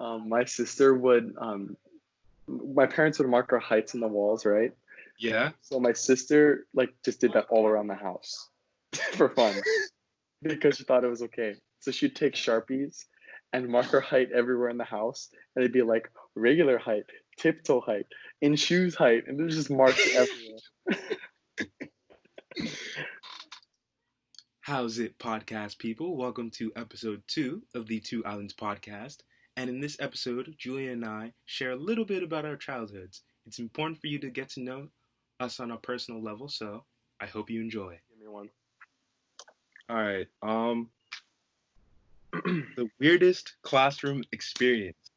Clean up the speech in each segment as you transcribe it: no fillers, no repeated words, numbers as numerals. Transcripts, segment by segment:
My sister would, my parents would mark our heights in the walls, right? Yeah. So my sister like just did that all around the house for fun because she thought it was okay. So she'd take Sharpies and mark her height everywhere in the house, and it'd be like regular height, tiptoe height, in shoes height, and there's just marks everywhere. How's it, podcast people? Welcome to episode 2 of the Two Islands podcast. And in this episode, Julia and I share a little bit about our childhoods. It's important for you to get to know us on a personal level, so I hope you enjoy. Give me one. All right. The weirdest classroom experience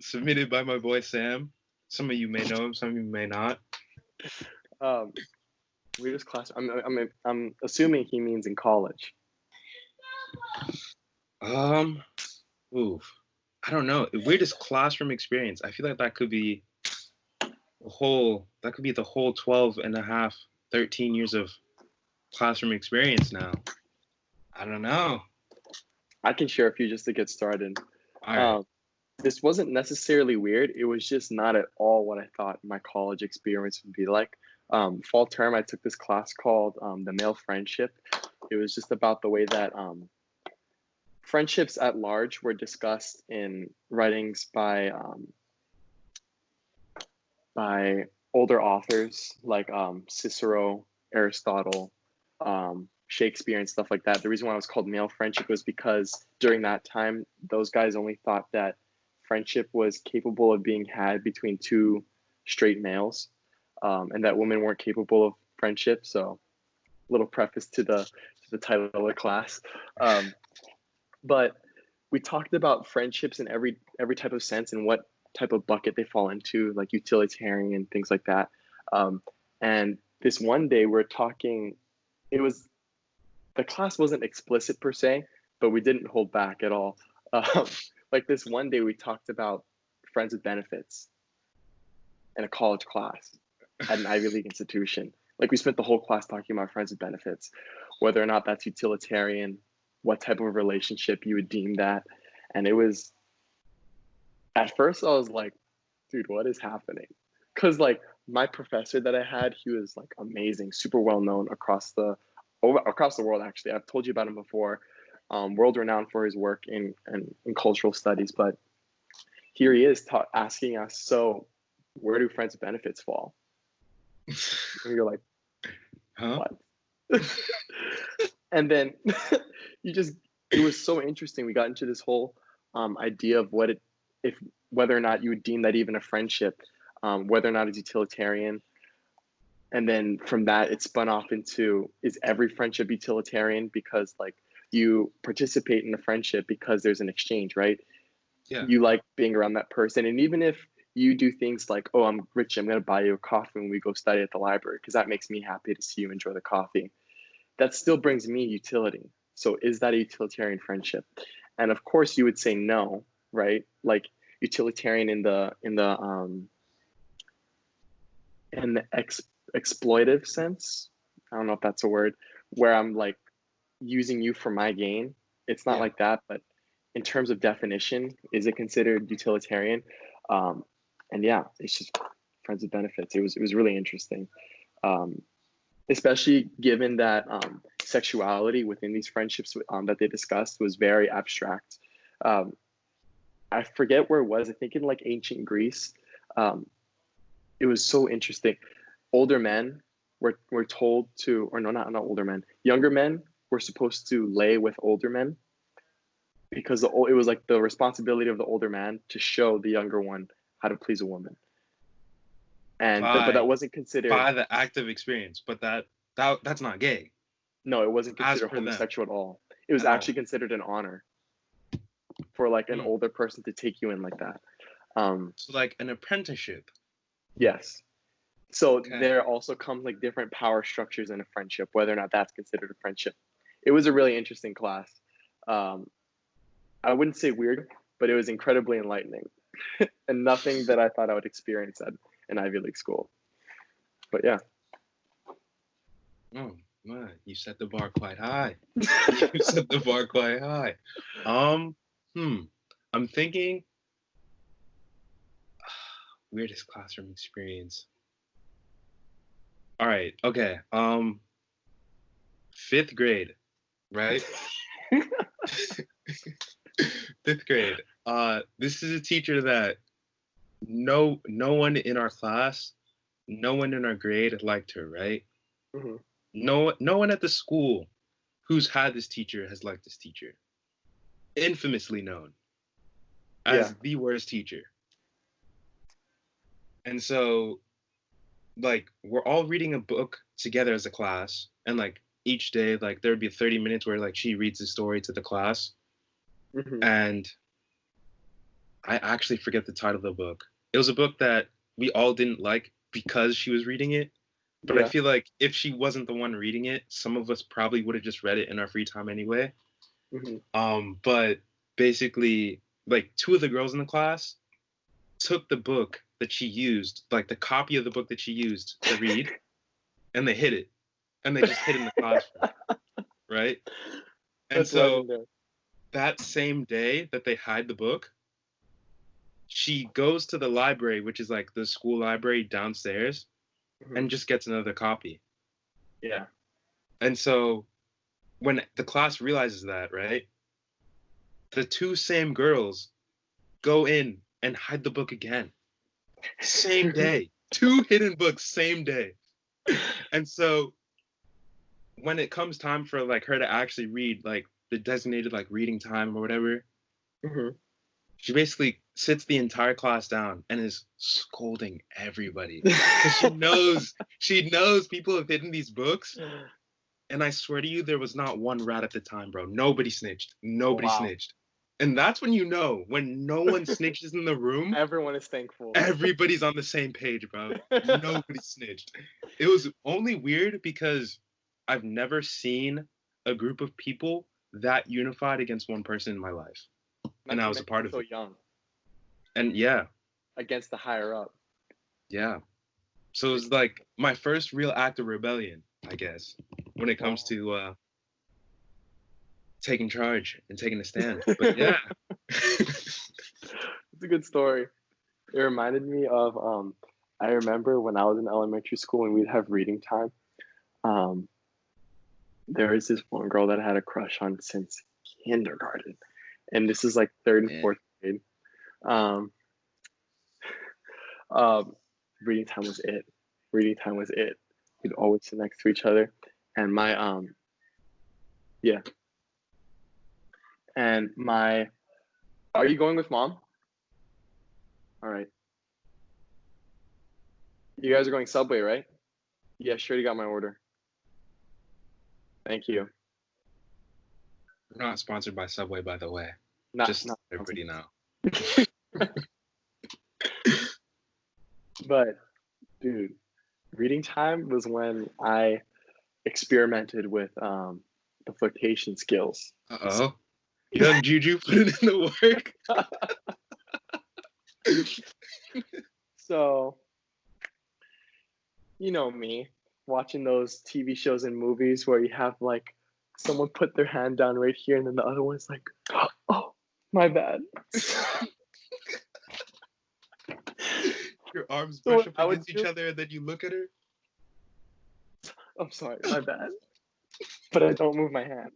submitted by my boy Sam. Some of you may know him, some of you may not. Weirdest class. I'm assuming he means in college. Oof. I don't know. Weirdest classroom experience. I feel like that could be the whole 12 and a half, 13 years of classroom experience now. I don't know. I can share a few just to get started. All right. This wasn't necessarily weird. It was just not at all what I thought my college experience would be like. Fall term, I took this class called The Male Friendship. It was just about the way that friendships at large were discussed in writings by older authors like Cicero, Aristotle, Shakespeare, and stuff like that. The reason why it was called male friendship was because during that time, those guys only thought that friendship was capable of being had between two straight males, and that women weren't capable of friendship. So, little preface to the title of the class. But we talked about friendships in every type of sense and what type of bucket they fall into, like utilitarian and things like that. And this one day we're talking, the class wasn't explicit per se, but we didn't hold back at all. Like this one day we talked about friends with benefits in a college class at an Ivy League institution. Like we spent the whole class talking about friends with benefits, whether or not that's utilitarian, what type of relationship you would deem that. And it was, at first I was like, dude, what is happening? Because like my professor that I had, he was like amazing, super well known across the world. Actually, I've told you about him before. World renowned for his work in cultural studies. But here he is asking us, so where do friends with benefits fall? And you're like, Huh? what? And then it was so interesting. We got into this whole idea of whether or not you would deem that even a friendship, whether or not it's utilitarian. And then from that, it spun off into, is every friendship utilitarian? Because like you participate in a friendship because there's an exchange, right? Yeah. You like being around that person. And even if you do things like, oh, I'm rich, I'm going to buy you a coffee when we go study at the library, because that makes me happy to see you enjoy the coffee. That still brings me utility. So is that a utilitarian friendship? And of course you would say no, right? Like utilitarian in the exploitive sense. I don't know if that's a word, where I'm like using you for my gain. It's not like that, but in terms of definition, is it considered utilitarian? And yeah, it's just friends with benefits. It was really interesting. Especially given that sexuality within these friendships that they discussed was very abstract. I forget where it was. I think in like ancient Greece. It was so interesting. Older men were told to, or no, not older men. Younger men were supposed to lay with older men because it was like the responsibility of the older man to show the younger one how to please a woman. And but that wasn't considered by the active experience, but that's not gay. No, it wasn't considered homosexual at all. It was actually considered an honor for like an older person to take you in like that. So like an apprenticeship. Yes. So there also comes like different power structures in a friendship, whether or not that's considered a friendship. It was a really interesting class. I wouldn't say weird, but it was incredibly enlightening and nothing that I thought I would experience at an Ivy League school. But yeah. Oh, man, you set the bar quite high. You set the bar quite high. I'm thinking weirdest classroom experience. All right, okay. 5th grade, right? 5th grade. This is a teacher that no one in our class, no one in our grade liked her, right? Mhm. No one at the school who's had this teacher has liked this teacher. Infamously known Yeah. as the worst teacher. And so, like, we're all reading a book together as a class, and like each day, like there would be 30 minutes where like she reads the story to the class, Mhm. and I actually forget the title of the book. It was a book that we all didn't like because she was reading it. But I Yeah. feel like if she wasn't the one reading it, some of us probably would have just read it in our free time anyway. Mhm. But basically, like two of the girls in the class took the book that she used, like the copy of the book that she used to read, and they hid it. And they just hid in the classroom, right? And That's so legendary. that same day that they hide the book, she goes to the library, which is like the school library downstairs, Mhm. and just gets another copy. Yeah. And so when the class realizes that, right, the two same girls go in and hide the book again. Same day. Two hidden books, same day. And so when it comes time for like her to actually read like the designated like reading time or whatever, Mhm. she basically sits the entire class down and is scolding everybody because she knows people have hidden these books. And I swear to you, there was not one rat at the time, bro. Nobody snitched. Nobody Wow. snitched. And that's when you know when no one snitches in the room, Everyone is thankful. everybody's on the same page, bro. Nobody snitched. It was only weird because I've never seen a group of people that unified against one person in my life. And Not I to was a mention part of so it. young And yeah, against the higher up. yeah. So it was like my first real act of rebellion, I guess, when it comes Wow. to taking charge and taking a stand. But yeah. It's a good story. It reminded me of I remember when I was in elementary school and we'd have reading time. Um there was this one girl that I had a crush on since kindergarten. And this is like third and Man. fourth grade. Um um reading time was it. Reading time was it. We'd always sit next to each other. And my yeah. And my are you going with mom? All right. You guys are going Subway, right? Yeah, sure you got my order. Thank you. We're not sponsored by Subway, by the way. Not Just not so everybody know. but dude, reading time was when I experimented with the flirtation skills. Uh-oh. Young Juju put it in the work. So, you know me, watching those TV shows and movies where you have like someone put their hand down right here and then the other one's like, oh, my bad. Your arms So brush what up I would against each do, other and then you look at her. I'm sorry, my bad. But I don't move my hand.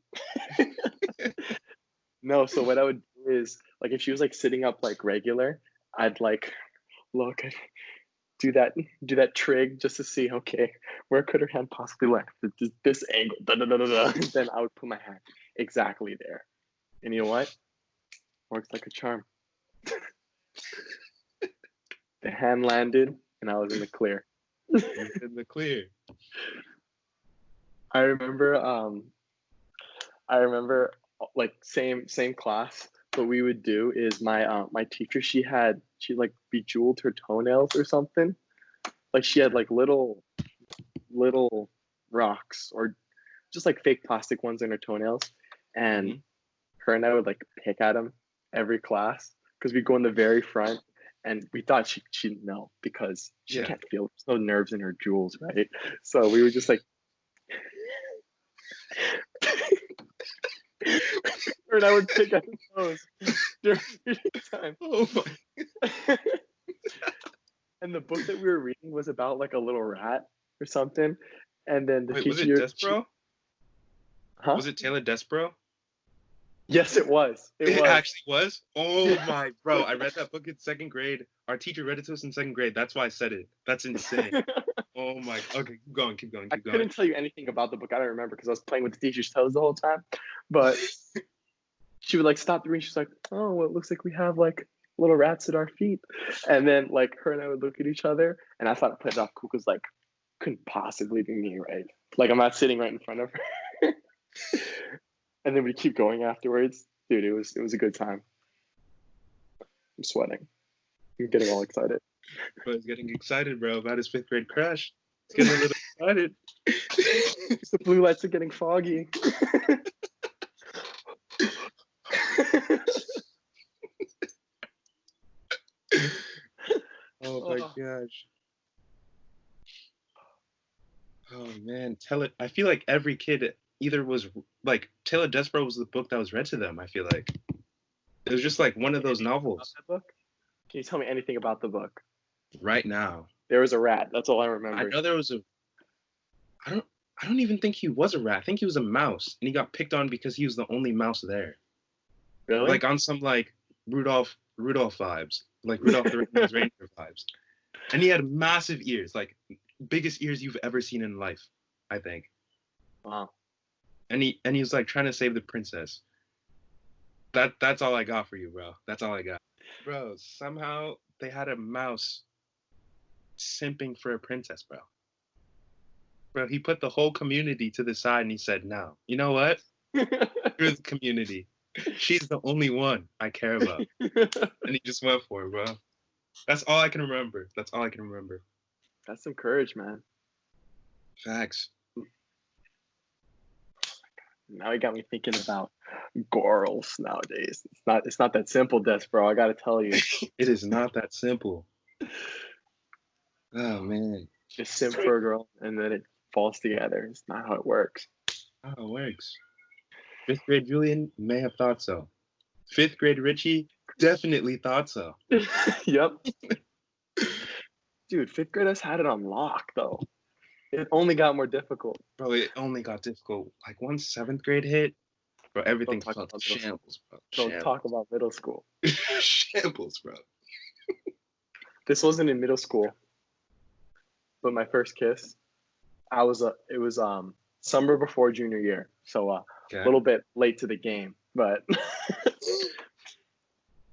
No, so what I would do is like if she was like sitting up like regular, I'd like look and do that trig just to see okay where could her hand possibly lie this angle da, da, da, da, da. Then I would put my hand exactly there, and you know what, works like a charm. The hand landed and I was in the clear. You're in the clear. I remember I remember like same class. What we would do is my teacher she like bejeweled her toenails or something. Like she had like little rocks or just like fake plastic ones in her toenails, and Mm-hmm. her and I would like pick at them every class because we go in the very front, and we thought she didn't know because she Yeah. can't feel there's no nerves in her jewels, right? So we would just like and I would pick at his nose during reading time. Oh my. And the book that we were reading was about like a little rat or something. And then the Wait, was it teacher, Despero? huh? Was it Taylor Despero? Yes, it was. It It was. actually was. Oh my, bro! I read that book in second grade. Our teacher read it to us in second grade. That's why I said it. That's insane. Oh my. Okay, keep going, keep going, I keep going. couldn't tell you anything about the book. I don't remember because I was playing with the teacher's toes the whole time. But she would like stop the reading. She's like, "Oh, well, it looks like we have like little rats at our feet." And then like her and I would look at each other, and I thought it played off cool because like couldn't possibly be me, right? Like I'm not sitting right in front of her. And then we keep going afterwards. Dude, it was a good time. I'm sweating. I'm getting all excited. Bro, he's getting excited, bro, about his fifth grade crush. He's getting a little excited. The blue lights are getting foggy. Oh my gosh. Oh man, I feel like every kid either was like Taylor Despero was the book that was read to them. I feel like it was just like one of those novels. That book? Can you tell me anything about the book? Right now, There was a rat. That's all I I remember. know there was a. I don't even think he was a rat. I think he was a mouse, and he got picked on because he was the only mouse there. Really? Like on some like Rudolph vibes, like Rudolph the Red-Nosed Reindeer vibes. And he had massive ears, like biggest ears you've ever seen in life, I think. Wow. And he was like trying to save the princess. That's all I got for you, bro. That's all I got. Bro, somehow they had a mouse simping for a princess, bro. Bro, he put the whole community to the side and he said, "No. You know what? You're the community. She's the only one I care about." And he just went for it, bro. That's all I can remember. That's all I can remember. That's some courage, man. Facts. Now you got me thinking about girls nowadays. It's not that simple, Des, bro. I gotta tell you. It is not that simple. Oh man. Just simp for a girl and then it falls together. It's not how it works. How it works. Fifth grade Julian may have thought so. Fifth grade Richie definitely thought so. Yep. Dude, fifth grade us had it on lock though. It only got more difficult. Bro, it only got difficult. Like once seventh grade hit, bro, everything Don't talk felt about middle shambles, bro. Don't Shambles. talk about middle school. Shambles, bro. This wasn't in middle school, but my first kiss, it was summer before junior year, so a Okay. little bit late to the game, but this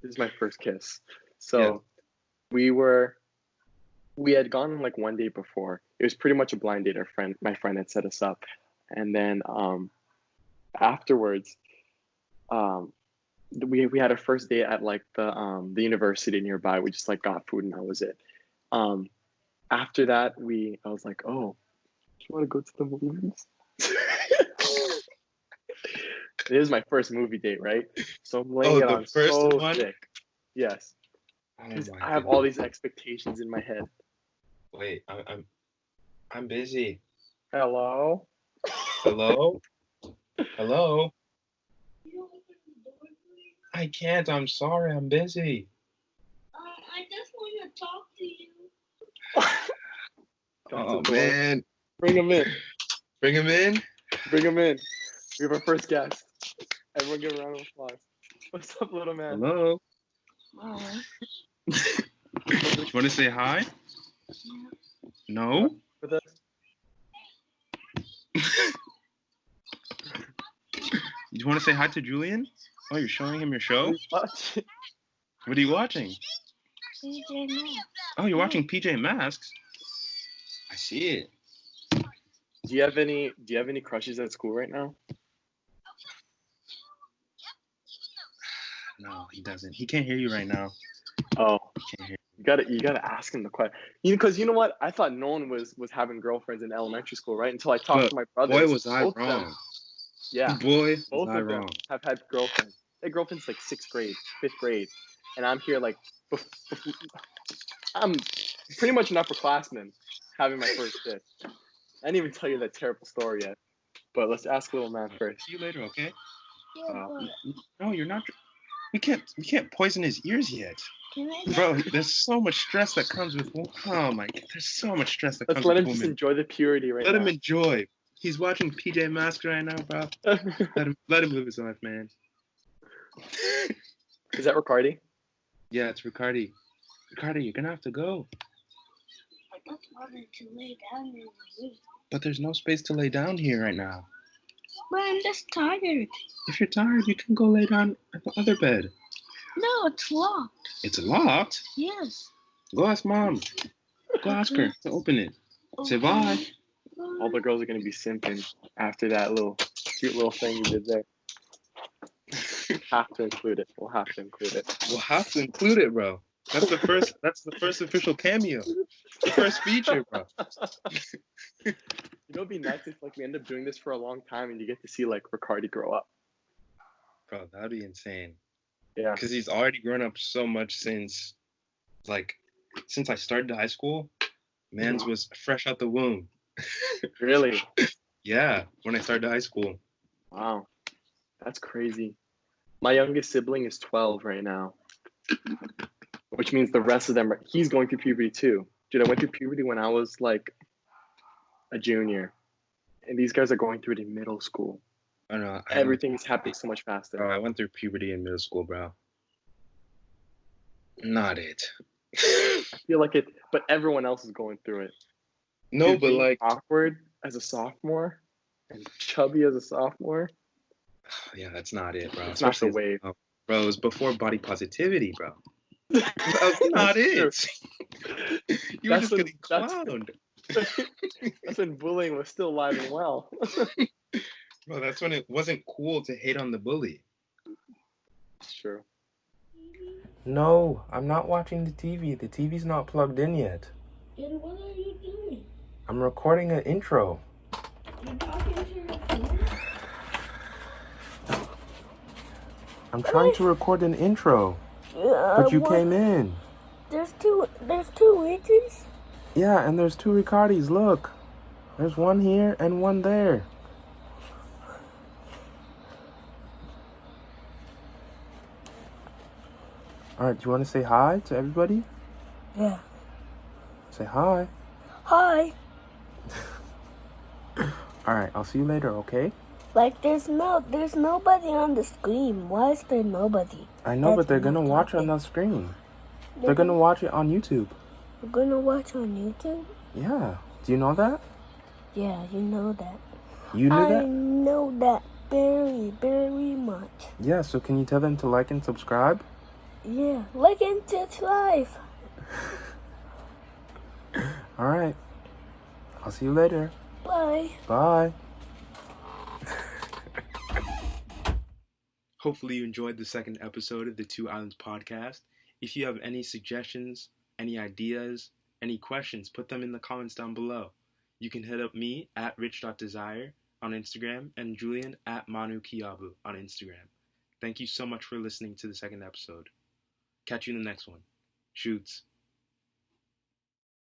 is my first kiss. So we had gone like one day before. It was pretty much a blind date. My friend had set us up, and then afterwards, we had a first date at like the university nearby. We just like got food and that was it. After that, I was like, "Oh, do you want to go to the movies?" It was my first movie date, right? So I'm laying it the on first so one? thick. Yes, Oh because my I have goodness. all these expectations in my head. Wait, I'm busy. Hello. Hello? Hello? I can't. I'm sorry. I'm busy. I just want to talk to you. That's Oh adorable. man. Bring him in. Bring him in. Bring him in. We have our first guest. Everyone give a round of applause. What's up, little man? Hello. Oh, You want to say hi? No? With us? You want to say hi to Julian? Oh, you're showing him your show? Watch. What are you watching? PJ Masks. Oh, you're watching PJ Masks. I see it. Do you have any crushes at school right now? No, he doesn't. He can't hear you right now. Oh, He can't hear. you gotta ask him the question. Because you know what? I thought no one was having girlfriends in elementary school, right? Until I talked But to my brothers. Boy, was I Both of them- wrong. Yeah, Boy, was both I of them wrong. have had girlfriends. Their girlfriend's like sixth grade, fifth grade, and I'm here like, I'm pretty much an upperclassman having my first kiss. I didn't even tell you that terrible story yet. But let's ask little man first. See you later, okay? Yeah, Uh, but No, you're not. We can't poison his ears yet. can I Bro, there's so much stress that comes with. Oh my God, there's so much stress that let's comes let with him just women. enjoy the purity right Let him now. enjoy. He's watching PJ Masks right now, bro. Let him live his life, man. Is that Ricardi? Yeah, it's Ricardi. Ricardi, you're gonna have to go. I just wanted to lay down in the room. But there's no space to lay down here right now. But I'm just tired. If you're tired, you can go lay down at the other bed. No, it's locked. It's locked. Yes. Go ask mom. Go ask her to open it. Say bye. All the girls are gonna be simping after that little cute little thing you did there. Have to include it. We'll have to include it. We'll have to include it, bro. That's the first. That's the first official cameo. The first feature, bro. You know, it'd be nice if like we end up doing this for a long time and you get to see like Ricardi grow up. Bro, that'd be insane. Yeah. Because he's already grown up so much since I started high school. Mans was fresh out the womb. Really? Yeah, when I started high school. Wow. That's crazy. My youngest sibling is 12 right now, which means the rest of them, he's going through puberty too. Dude, I went through puberty when I was like a junior, and these guys are going through it in middle school. I don't know. Everything is happening so much faster. Bro, I went through puberty in middle school, bro. Not it. I feel like it, but everyone else is going through it. No, Dude, but being like, awkward as a sophomore and chubby as a sophomore. yeah, that's not it, bro. It's not the Especially wave. bro, it was before body positivity, bro. That's not That's it. You were That's just when- getting that's- clowned. That's when bullying was still alive and well. Bro, that's when it wasn't cool to hate on the bully. It's true. No, I'm not watching the TV. The TV's not plugged in yet. Then what are you doing? I'm recording an intro. You're talking to your phone? I'm trying to record an intro, but you came in. There's two witches? Yeah, and there's two Ricardis. Look, there's one here and one there. All right, do you want to say hi to everybody? Yeah. Say hi. Hi. All right, I'll see you later, okay? Like there's nobody on the screen. Why is there nobody? I know, but they're gonna watch on the screen. They're gonna watch it on YouTube. We're gonna watch on YouTube? Yeah. Do you know that? Yeah, you know that. You knew I that? know that very, very much. Yeah, so can you tell them to like and subscribe? Yeah, like and subscribe. All right. I'll see you later. Bye. Bye. Hopefully you enjoyed the second episode of the Two Islands podcast. If you have any suggestions, any ideas, any questions, put them in the comments down below. You can hit up me at rich.desire on Instagram and Julian at Manu Kiabu on Instagram. Thank you so much for listening to the second episode. Catch you in the next one. Shoots.